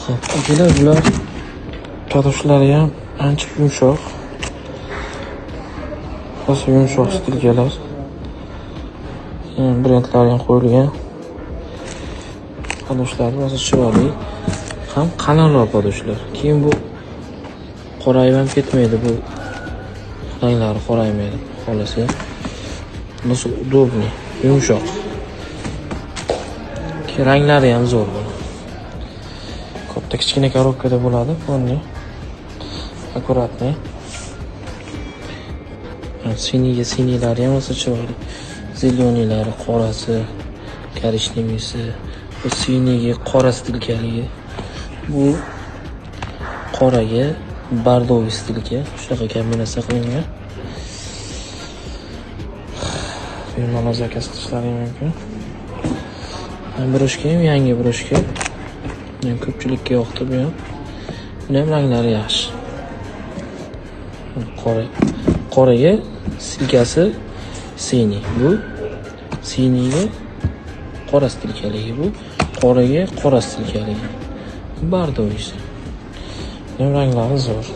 Xo'p, akalar, bular kadoshlari ham ancha yumshoq. Rosa yumshoq stilkalar. Brendlari ham qo'yilgan. Kadoshlari rosa chiroyli. Ham qalinroq kadoshlar. Keyin bu qorayib ham ketmaydi, bu ranglari qoraymaydi. Xolasi. Rosa удобный, yumshoq. Ranglari ham zo'r bo'ladi. Katta kichkina korobkada bo'ladi, bunni. Akkuratni. Siniylari ham o'sa chiroyli. Zeleniylari, qorasi, korishnemisi, bu siniyga qora stilkaligi. Bu qoraga bordoviy stilka, shunaqa kombinatsiya qilingan. Bemalol zakaz qilishlari mumkin. Broshka ham yangi broshka. Ko'pchilikka yoqdi bu ham. Buni ham ranglari yaxshi. Qoraga stilkasi siniy. Bu siniyga qora stilkaligi, bu qoraga qora stilkaligi. Bordoviy. Ham ranglari zo'r.